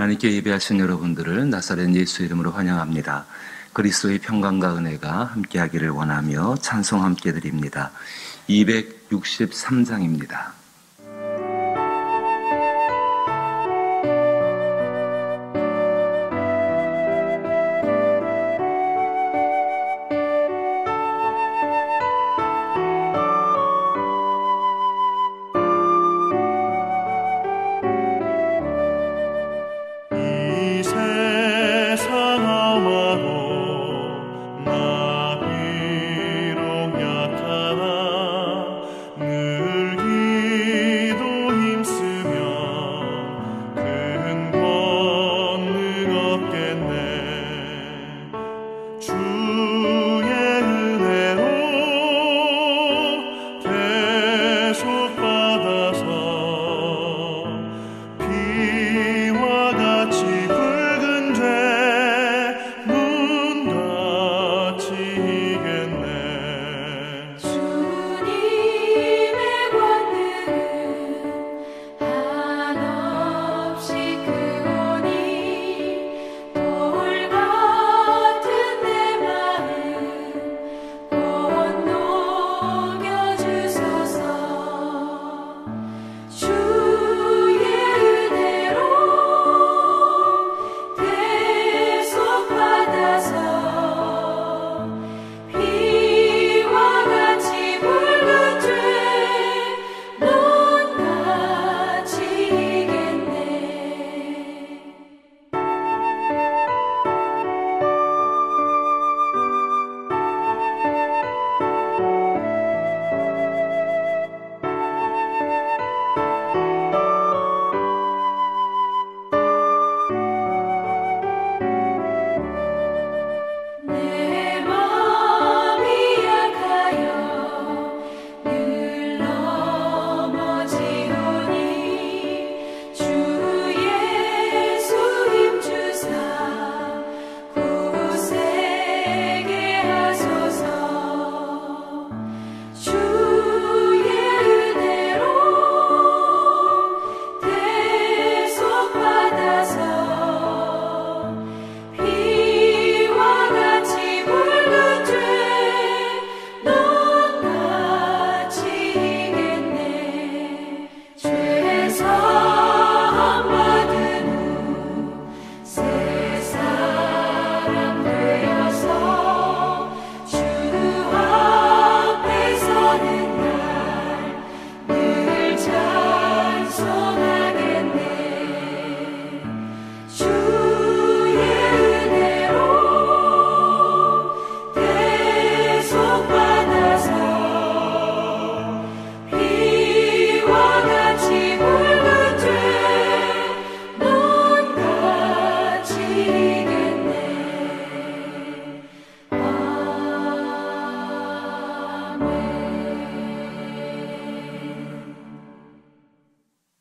하나님께 예배하신 여러분들을 나사렛 예수 이름으로 환영합니다. 그리스도의 평강과 은혜가 함께하기를 원하며 찬송 함께 드립니다. 263장입니다.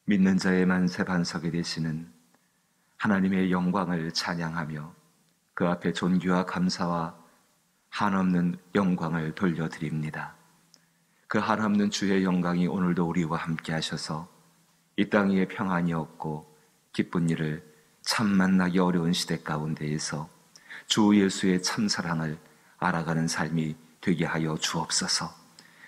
믿는 자의 만세 반석이 되시는 하나님의 영광을 찬양하며 그 앞에 존귀와 감사와 한없는 영광을 돌려드립니다. 그 한없는 주의 영광이 오늘도 우리와 함께 하셔서 이 땅 위에 평안이 없고 기쁜 일을 참 만나기 어려운 시대 가운데에서 주 예수의 참사랑을 알아가는 삶이 되게 하여 주옵소서.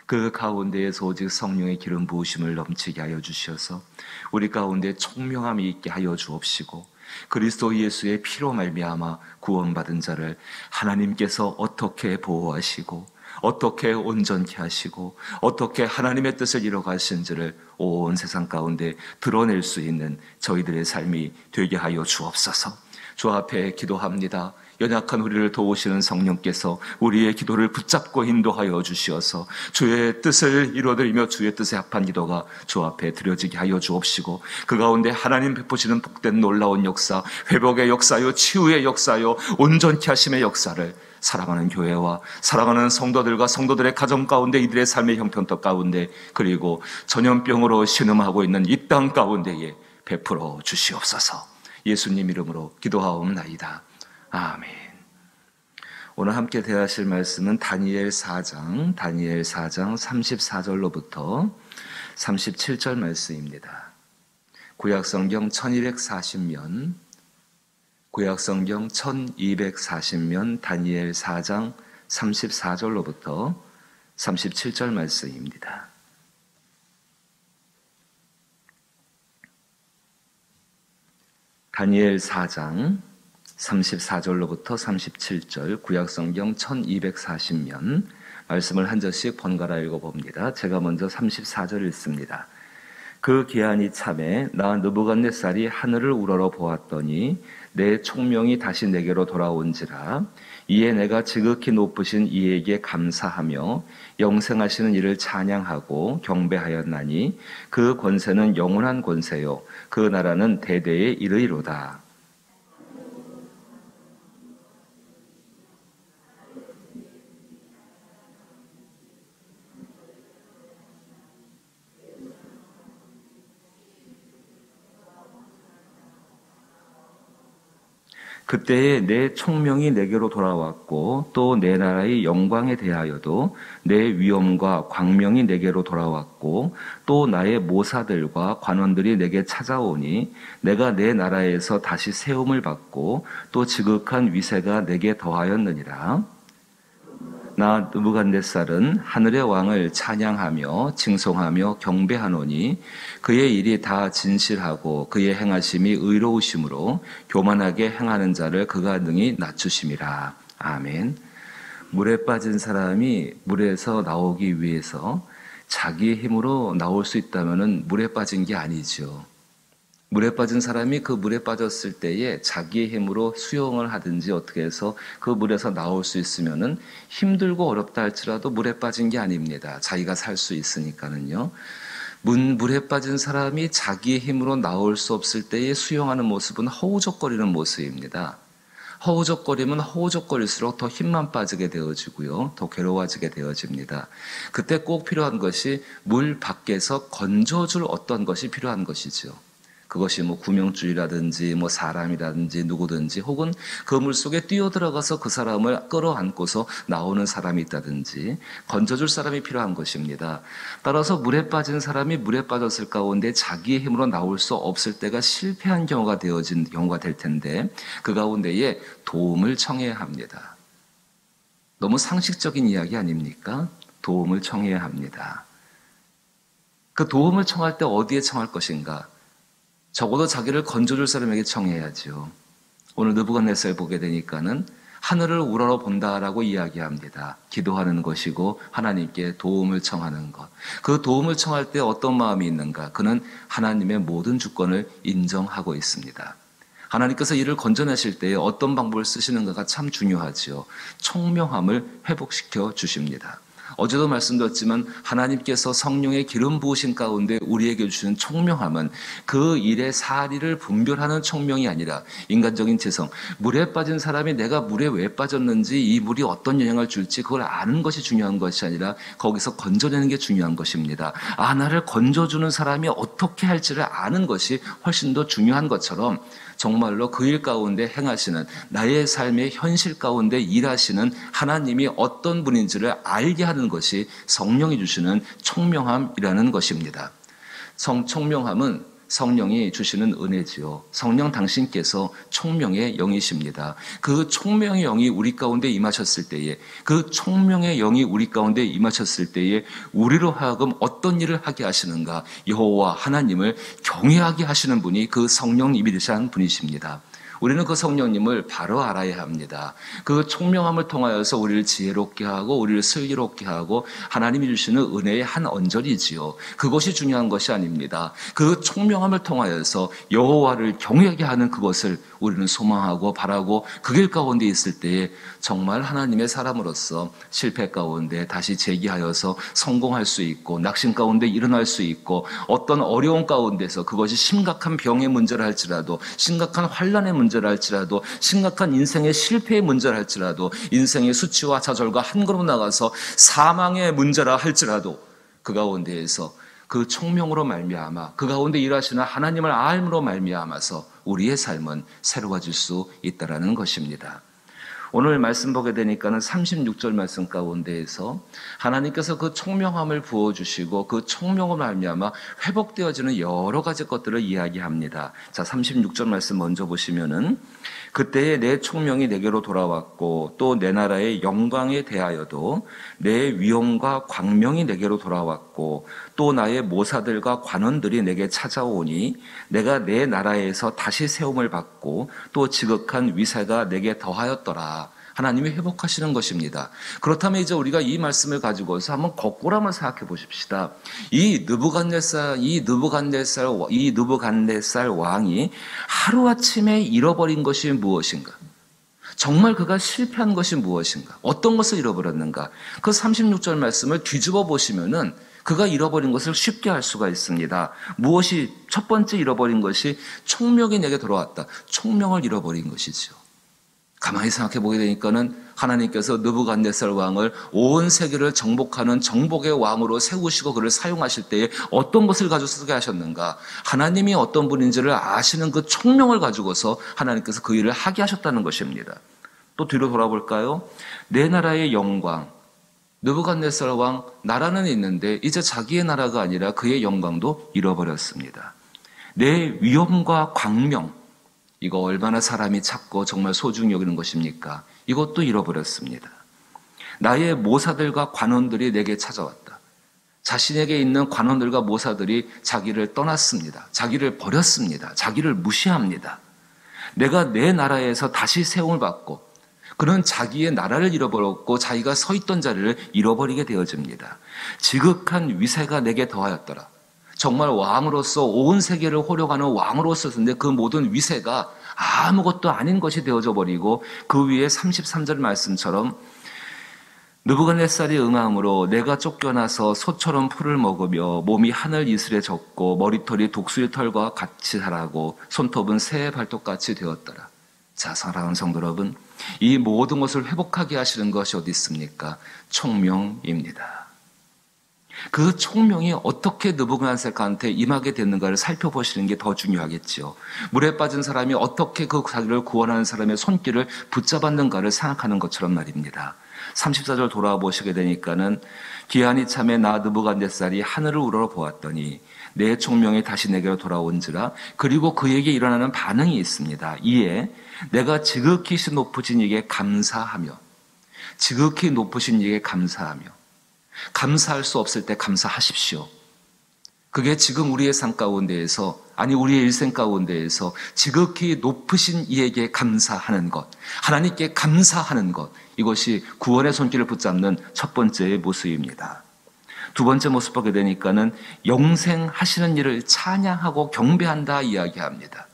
그 가운데에서 오직 성령의 기름 부으심을 넘치게 하여 주시어서 우리 가운데 총명함이 있게 하여 주옵시고 그리스도 예수의 피로 말미암아 구원받은 자를 하나님께서 어떻게 보호하시고 어떻게 온전케 하시고 어떻게 하나님의 뜻을 이뤄가신지를 온 세상 가운데 드러낼 수 있는 저희들의 삶이 되게 하여 주옵소서. 주 앞에 기도합니다. 연약한 우리를 도우시는 성령께서 우리의 기도를 붙잡고 인도하여 주시어서 주의 뜻을 이루어드리며 주의 뜻에 합한 기도가 주 앞에 드려지게 하여 주옵시고 그 가운데 하나님 베푸시는 복된 놀라운 역사, 회복의 역사요, 치유의 역사요, 온전케 하심의 역사를 사랑하는 교회와 사랑하는 성도들과 성도들의 가정 가운데 이들의 삶의 형편터 가운데 그리고 전염병으로 신음하고 있는 이 땅 가운데에 베풀어 주시옵소서. 예수님 이름으로 기도하옵나이다. 아멘. 오늘 함께 대하실 말씀은 다니엘 4장 34절로부터 37절 말씀입니다. 구약성경 1240면 구약성경 1240면 다니엘 4장 34절로부터 37절 말씀입니다. 다니엘 4장 34절로부터 37절 구약성경 1240면 말씀을 한 절씩 번갈아 읽어봅니다. 제가 먼저 34절 읽습니다. 그 기한이 참에 나 느부갓네살이 하늘을 우러러 보았더니 내 총명이 다시 내게로 돌아온지라. 이에 내가 지극히 높으신 이에게 감사하며 영생하시는 이를 찬양하고 경배하였나니 그 권세는 영원한 권세요 그 나라는 대대에 이르리로다. 그때에 내 총명이 내게로 돌아왔고 또 내 나라의 영광에 대하여도 내 위엄과 광명이 내게로 돌아왔고 또 나의 모사들과 관원들이 내게 찾아오니 내가 내 나라에서 다시 세움을 받고 또 지극한 위세가 내게 더하였느니라. 나 느부갓네살은 하늘의 왕을 찬양하며 징송하며 경배하노니 그의 일이 다 진실하고 그의 행하심이 의로우심으로 교만하게 행하는 자를 그가 능히 낮추심이라. 아멘. 물에 빠진 사람이 물에서 나오기 위해서 자기의 힘으로 나올 수 있다면 물에 빠진 게 아니죠. 물에 빠진 사람이 그 물에 빠졌을 때에 자기의 힘으로 수영을 하든지 어떻게 해서 그 물에서 나올 수 있으면은 힘들고 어렵다 할지라도 물에 빠진 게 아닙니다. 자기가 살 수 있으니까는요. 물에 빠진 사람이 자기의 힘으로 나올 수 없을 때에 수영하는 모습은 허우적거리는 모습입니다. 허우적거리면 허우적거릴수록 더 힘만 빠지게 되어지고요. 더 괴로워지게 되어집니다. 그때 꼭 필요한 것이 물 밖에서 건져줄 어떤 것이 필요한 것이죠. 그것이 구명줄이라든지 사람이라든지 누구든지 혹은 그 물 속에 뛰어들어가서 그 사람을 끌어안고서 나오는 사람이 있다든지 건져줄 사람이 필요한 것입니다. 따라서 물에 빠진 사람이 물에 빠졌을 가운데 자기의 힘으로 나올 수 없을 때가 실패한 경우가 될 텐데 그 가운데에 도움을 청해야 합니다. 너무 상식적인 이야기 아닙니까? 도움을 청해야 합니다. 그 도움을 청할 때 어디에 청할 것인가? 적어도 자기를 건져줄 사람에게 청해야죠. 오늘 느부갓네살 보게 되니까는 하늘을 우러러 본다라고 이야기합니다. 기도하는 것이고 하나님께 도움을 청하는 것. 그 도움을 청할 때 어떤 마음이 있는가? 그는 하나님의 모든 주권을 인정하고 있습니다. 하나님께서 이를 건져내실 때에 어떤 방법을 쓰시는가가 참 중요하지요. 총명함을 회복시켜 주십니다. 어제도 말씀드렸지만 하나님께서 성령의 기름 부으신 가운데 우리에게 주시는 총명함은 그 일의 사리를 분별하는 총명이 아니라 인간적인 재성, 물에 빠진 사람이 내가 물에 왜 빠졌는지 이 물이 어떤 영향을 줄지 그걸 아는 것이 중요한 것이 아니라 거기서 건져내는 게 중요한 것입니다. 나를 건져주는 사람이 어떻게 할지를 아는 것이 훨씬 더 중요한 것처럼 정말로 그 일 가운데 행하시는 나의 삶의 현실 가운데 일하시는 하나님이 어떤 분인지를 알게 하는 것이 성령이 주시는 총명함이라는 것입니다. 총명함은 성령이 주시는 은혜지요. 성령 당신께서 총명의 영이십니다. 그 총명의 영이 우리 가운데 임하셨을 때에 그 총명의 영이 우리 가운데 임하셨을 때에 우리로 하여금 어떤 일을 하게 하시는가? 여호와 하나님을 경외하게 하시는 분이 그 성령님이 되시는 분이십니다. 우리는 그 성령님을 바로 알아야 합니다. 그 총명함을 통하여서 우리를 지혜롭게 하고 우리를 슬기롭게 하고 하나님이 주시는 은혜의 한 언저리지요. 그것이 중요한 것이 아닙니다. 그 총명함을 통하여서 여호와를 경외하게 하는 그것을 우리는 소망하고 바라고 그 길 가운데 있을 때에 정말 하나님의 사람으로서 실패 가운데 다시 재기하여서 성공할 수 있고 낙심 가운데 일어날 수 있고 어떤 어려운 가운데서 그것이 심각한 병의 문제라 할지라도 심각한 환난의 문제라 할지라도 심각한 인생의 실패의 문제라 할지라도 인생의 수치와 좌절과 한 걸음 나가서 사망의 문제라 할지라도 그 가운데에서 그 총명으로 말미암아 그 가운데 일하시는 하나님을 알므로 말미암아서 우리의 삶은 새로워질 수 있다라는 것입니다. 오늘 말씀 보게 되니까는 36절 말씀 가운데에서 하나님께서 그 총명함을 부어주시고 그 총명을 말미암아 회복되어지는 여러 가지 것들을 이야기합니다. 자, 36절 말씀 먼저 보시면은 그때에 내 총명이 내게로 돌아왔고 또 내 나라의 영광에 대하여도 내 위엄과 광명이 내게로 돌아왔고 또 나의 모사들과 관원들이 내게 찾아오니 내가 내 나라에서 다시 세움을 받고 또 지극한 위세가 내게 더하였더라. 하나님이 회복하시는 것입니다. 그렇다면 이제 우리가 이 말씀을 가지고서 한번 거꾸로 한번 생각해 보십시다. 이 느부갓네살 왕이 하루아침에 잃어버린 것이 무엇인가? 정말 그가 실패한 것이 무엇인가? 어떤 것을 잃어버렸는가? 그 36절 말씀을 뒤집어 보시면은 그가 잃어버린 것을 쉽게 알 수가 있습니다. 무엇이 첫 번째 잃어버린 것이 총명이 내게 돌아왔다. 총명을 잃어버린 것이죠. 가만히 생각해 보게 되니까는 하나님께서 느부갓네살 왕을 온 세계를 정복하는 정복의 왕으로 세우시고 그를 사용하실 때에 어떤 것을 가지고 쓰게 하셨는가? 하나님이 어떤 분인지를 아시는 그 총명을 가지고서 하나님께서 그 일을 하게 하셨다는 것입니다. 또 뒤로 돌아볼까요? 내 나라의 영광. 느부갓네살 왕 나라는 있는데 이제 자기의 나라가 아니라 그의 영광도 잃어버렸습니다. 내 위엄과 광명. 이거 얼마나 사람이 찾고 정말 소중히 여기는 것입니까? 이것도 잃어버렸습니다. 나의 모사들과 관원들이 내게 찾아왔다. 자신에게 있는 관원들과 모사들이 자기를 떠났습니다. 자기를 버렸습니다. 자기를 무시합니다. 내가 내 나라에서 다시 세움을 받고 그는 자기의 나라를 잃어버렸고 자기가 서 있던 자리를 잃어버리게 되어집니다. 지극한 위세가 내게 더하였더라. 정말 왕으로서 온 세계를 호령하는 왕으로서 있었는데 그 모든 위세가 아무것도 아닌 것이 되어져 버리고 그 위에 33절 말씀처럼 느부갓네살이 응함으로 내가 쫓겨나서 소처럼 풀을 먹으며 몸이 하늘 이슬에 젖고 머리털이 독수리 털과 같이 자라고 손톱은 새의 발톱같이 되었더라. 자, 사랑하는 성도 여러분, 이 모든 것을 회복하게 하시는 것이 어디 있습니까? 총명입니다. 그 총명이 어떻게 느부갓네살한테 임하게 됐는가를 살펴보시는 게 더 중요하겠지요. 물에 빠진 사람이 어떻게 그 자기를 구원하는 사람의 손길을 붙잡았는가를 생각하는 것처럼 말입니다. 34절 돌아보시게 되니까는 기한이 참에 나 느부갓네살이 하늘을 우러러 보았더니 내 총명이 다시 내게로 돌아온지라. 그리고 그에게 일어나는 반응이 있습니다. 이에 내가 지극히 높으신 이에게 감사하며 지극히 높으신 이에게 감사하며 감사할 수 없을 때 감사하십시오. 그게 지금 우리의 삶 가운데에서 아니 우리의 일생 가운데에서 지극히 높으신 이에게 감사하는 것, 하나님께 감사하는 것, 이것이 구원의 손길을 붙잡는 첫 번째의 모습입니다. 두 번째 모습 보게 되니까는 영생하시는 일을 찬양하고 경배한다 이야기합니다.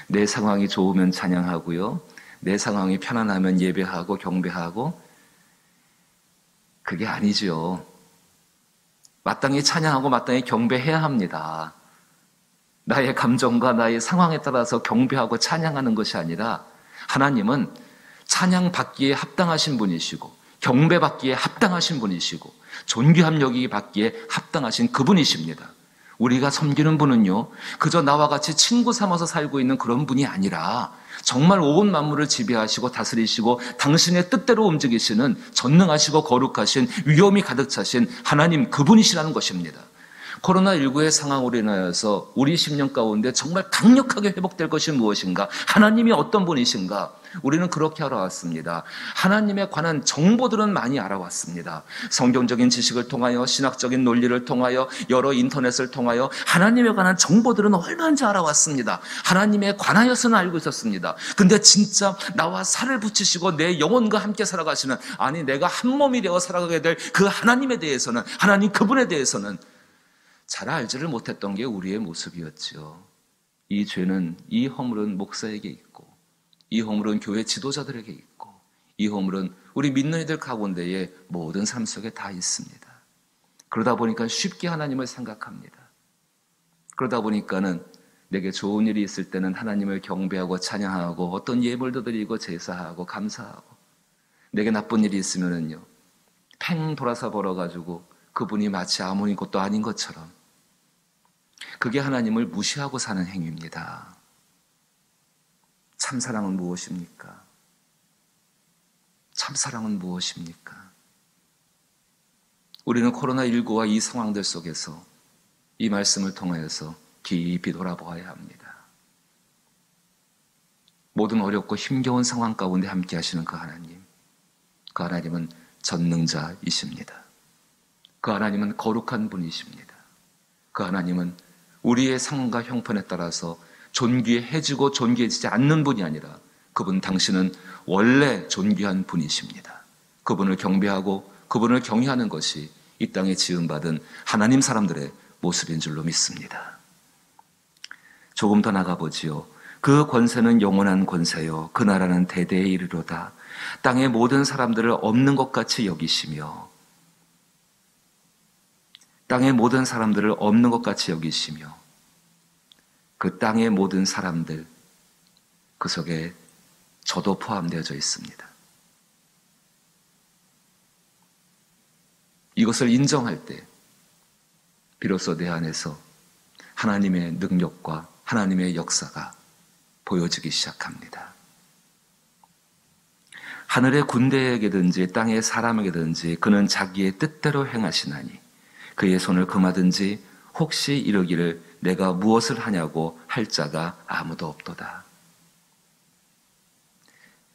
내 상황이 좋으면 찬양하고요. 내 상황이 편안하면 예배하고 경배하고 그게 아니죠. 마땅히 찬양하고 마땅히 경배해야 합니다. 나의 감정과 나의 상황에 따라서 경배하고 찬양하는 것이 아니라 하나님은 찬양받기에 합당하신 분이시고 경배받기에 합당하신 분이시고 존귀함 여기기 받기에 합당하신 그분이십니다. 우리가 섬기는 분은요, 그저 나와 같이 친구 삼아서 살고 있는 그런 분이 아니라 정말 온 만물을 지배하시고 다스리시고 당신의 뜻대로 움직이시는 전능하시고 거룩하신 위엄이 가득 차신 하나님 그분이시라는 것입니다. 코로나19의 상황으로 인하여서 우리 심령 가운데 정말 강력하게 회복될 것이 무엇인가? 하나님이 어떤 분이신가? 우리는 그렇게 알아왔습니다. 하나님에 관한 정보들은 많이 알아왔습니다. 성경적인 지식을 통하여 신학적인 논리를 통하여 여러 인터넷을 통하여 하나님에 관한 정보들은 얼마인지 알아왔습니다. 하나님에 관하여서는 알고 있었습니다. 근데 진짜 나와 살을 붙이시고 내 영혼과 함께 살아가시는 아니 내가 한 몸이 되어 살아가게 될 그 하나님에 대해서는 하나님 그분에 대해서는 잘 알지를 못했던 게 우리의 모습이었죠. 이 죄는 이 허물은 목사에게 있고 이 허물은 교회 지도자들에게 있고 이 허물은 우리 믿는 이들 가운데에 모든 삶 속에 다 있습니다. 그러다 보니까 쉽게 하나님을 생각합니다. 그러다 보니까는 내게 좋은 일이 있을 때는 하나님을 경배하고 찬양하고 어떤 예물도 드리고 제사하고 감사하고 내게 나쁜 일이 있으면은요 팽 돌아서 벌어가지고 그분이 마치 아무것도 아닌 것처럼 그게 하나님을 무시하고 사는 행위입니다. 참사랑은 무엇입니까? 참사랑은 무엇입니까? 우리는 코로나19와 이 상황들 속에서 이 말씀을 통하여서 깊이 돌아보아야 합니다. 모든 어렵고 힘겨운 상황 가운데 함께 하시는 그 하나님, 그 하나님은 전능자이십니다. 그 하나님은 거룩한 분이십니다. 그 하나님은 우리의 상황과 형편에 따라서 존귀해지고 존귀해지지 않는 분이 아니라 그분 당신은 원래 존귀한 분이십니다. 그분을 경배하고 그분을 경외하는 것이 이 땅에 지음받은 하나님 사람들의 모습인 줄로 믿습니다. 조금 더 나가보지요. 그 권세는 영원한 권세요. 그 나라는 대대에 이르로다. 땅의 모든 사람들을 없는 것 같이 여기시며 땅의 모든 사람들을 없는 것 같이 여기시며 그 땅의 모든 사람들 그 속에 저도 포함되어져 있습니다. 이것을 인정할 때 비로소 내 안에서 하나님의 능력과 하나님의 역사가 보여지기 시작합니다. 하늘의 군대에게든지 땅의 사람에게든지 그는 자기의 뜻대로 행하시나니 그의 손을 금하든지 혹시 이르기를 내가 무엇을 하냐고 할 자가 아무도 없도다.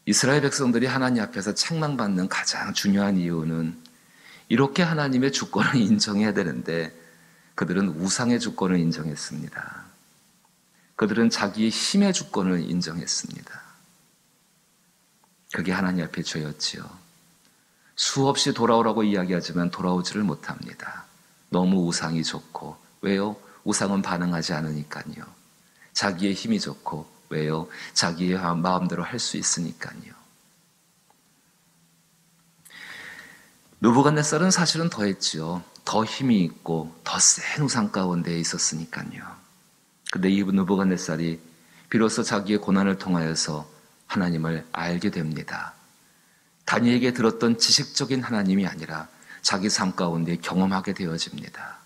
이스라엘 백성들이 하나님 앞에서 책망받는 가장 중요한 이유는 이렇게 하나님의 주권을 인정해야 되는데 그들은 우상의 주권을 인정했습니다. 그들은 자기의 힘의 주권을 인정했습니다. 그게 하나님 앞에 죄였지요. 수없이 돌아오라고 이야기하지만 돌아오지를 못합니다. 너무 우상이 좋고 왜요? 우상은 반응하지 않으니까요. 자기의 힘이 좋고 왜요? 자기의 마음대로 할 수 있으니까요. 느부갓네살은 사실은 더했지요. 더 힘이 있고 더 센 우상 가운데 있었으니까요. 근데 이 느부갓네살이 비로소 자기의 고난을 통하여서 하나님을 알게 됩니다. 다니엘에게 들었던 지식적인 하나님이 아니라 자기 삶 가운데 경험하게 되어집니다.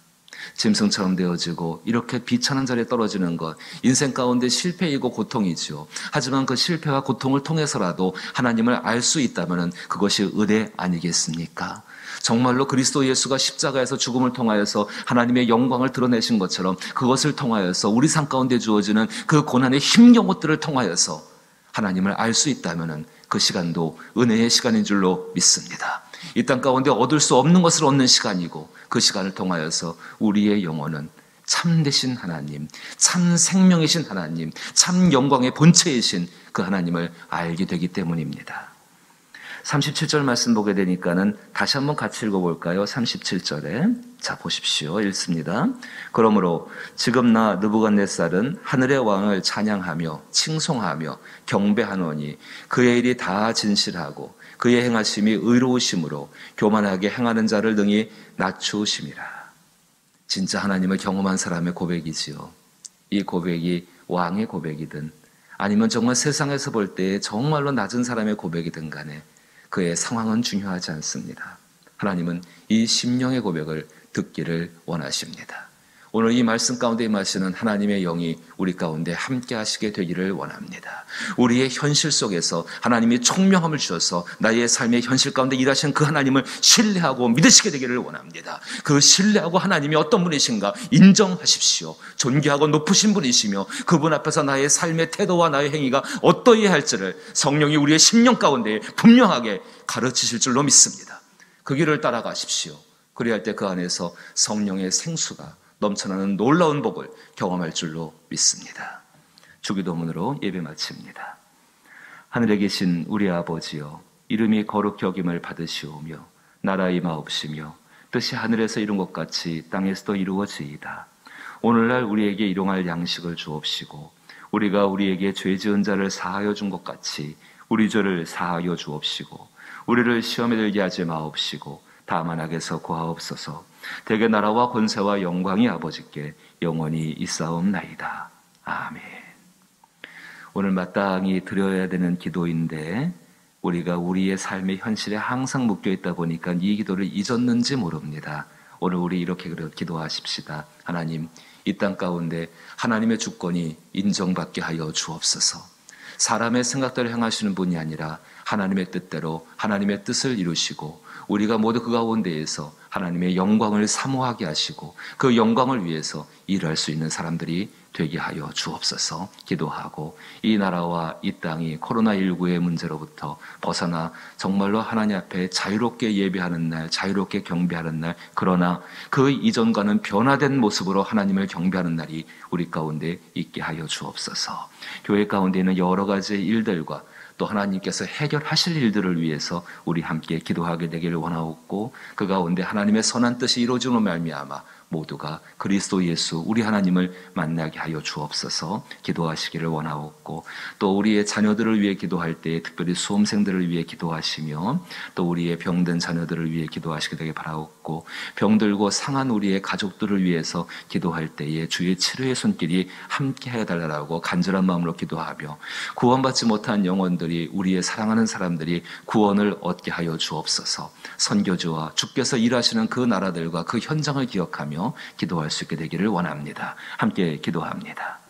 짐승처럼 되어지고 이렇게 비천한 자리에 떨어지는 것, 인생 가운데 실패이고 고통이지요. 하지만 그 실패와 고통을 통해서라도 하나님을 알 수 있다면 그것이 은혜 아니겠습니까? 정말로 그리스도 예수가 십자가에서 죽음을 통하여서 하나님의 영광을 드러내신 것처럼 그것을 통하여서 우리 삶 가운데 주어지는 그 고난의 힘겨운 것들을 통하여서 하나님을 알 수 있다면 그 시간도 은혜의 시간인 줄로 믿습니다. 이 땅 가운데 얻을 수 없는 것을 얻는 시간이고 그 시간을 통하여서 우리의 영혼은 참되신 하나님, 참 생명이신 하나님, 참 영광의 본체이신 그 하나님을 알게 되기 때문입니다. 37절 말씀 보게 되니까는 다시 한번 같이 읽어볼까요? 37절에 자 보십시오. 읽습니다. 그러므로 지금 나 느부갓네살은 하늘의 왕을 찬양하며 칭송하며 경배하노니 그의 일이 다 진실하고 그의 행하심이 의로우심으로 교만하게 행하는 자를 능히 낮추심이라. 진짜 하나님을 경험한 사람의 고백이지요. 이 고백이 왕의 고백이든 아니면 정말 세상에서 볼 때 정말로 낮은 사람의 고백이든 간에 그의 상황은 중요하지 않습니다. 하나님은 이 심령의 고백을 듣기를 원하십니다. 오늘 이 말씀 가운데 임하시는 하나님의 영이 우리 가운데 함께 하시게 되기를 원합니다. 우리의 현실 속에서 하나님이 총명함을 주셔서 나의 삶의 현실 가운데 일하시는 그 하나님을 신뢰하고 믿으시게 되기를 원합니다. 그 신뢰하고 하나님이 어떤 분이신가 인정하십시오. 존귀하고 높으신 분이시며 그분 앞에서 나의 삶의 태도와 나의 행위가 어떠해야 할지를 성령이 우리의 심령 가운데 분명하게 가르치실 줄로 믿습니다. 그 길을 따라가십시오. 그리할 때 그 안에서 성령의 생수가 넘쳐나는 놀라운 복을 경험할 줄로 믿습니다. 주기도문으로 예배 마칩니다. 하늘에 계신 우리 아버지여, 이름이 거룩히 여김을 받으시오며 나라 임하옵시며 뜻이 하늘에서 이룬 것 같이 땅에서도 이루어지이다. 오늘날 우리에게 일용할 양식을 주옵시고 우리가 우리에게 죄 지은 자를 사하여 준 것 같이 우리 죄를 사하여 주옵시고 우리를 시험에 들게 하지 마옵시고 다만 악에서 구하옵소서. 대개 나라와 권세와 영광이 아버지께 영원히 있사옵나이다. 아멘. 오늘 마땅히 드려야 되는 기도인데 우리가 우리의 삶의 현실에 항상 묶여있다 보니까 이 기도를 잊었는지 모릅니다. 오늘 우리 이렇게 기도하십시다. 하나님, 이 땅 가운데 하나님의 주권이 인정받게 하여 주옵소서. 사람의 생각대로 행하시는 분이 아니라 하나님의 뜻대로 하나님의 뜻을 이루시고 우리가 모두 그 가운데에서 하나님의 영광을 사모하게 하시고 그 영광을 위해서 일할 수 있는 사람들이 되게 하여 주옵소서. 기도하고 이 나라와 이 땅이 코로나19의 문제로부터 벗어나 정말로 하나님 앞에 자유롭게 예배하는 날, 자유롭게 경배하는 날, 그러나 그 이전과는 변화된 모습으로 하나님을 경배하는 날이 우리 가운데 있게 하여 주옵소서. 교회 가운데 있는 여러 가지 일들과 또 하나님께서 해결하실 일들을 위해서 우리 함께 기도하게 되기를 원하옵고 그 가운데 하나님의 선한 뜻이 이루어지는 말미암아 모두가 그리스도 예수 우리 하나님을 만나게 하여 주옵소서. 기도하시기를 원하옵고 또 우리의 자녀들을 위해 기도할 때 특별히 수험생들을 위해 기도하시며 또 우리의 병든 자녀들을 위해 기도하시게 되길 바라옵고 병들고 상한 우리의 가족들을 위해서 기도할 때에 주의 치료의 손길이 함께 해달라고 간절한 마음으로 기도하며 구원받지 못한 영혼들이 우리의 사랑하는 사람들이 구원을 얻게 하여 주옵소서. 선교주와 주께서 일하시는 그 나라들과 그 현장을 기억하며 기도할 수 있게 되기를 원합니다. 함께 기도합니다.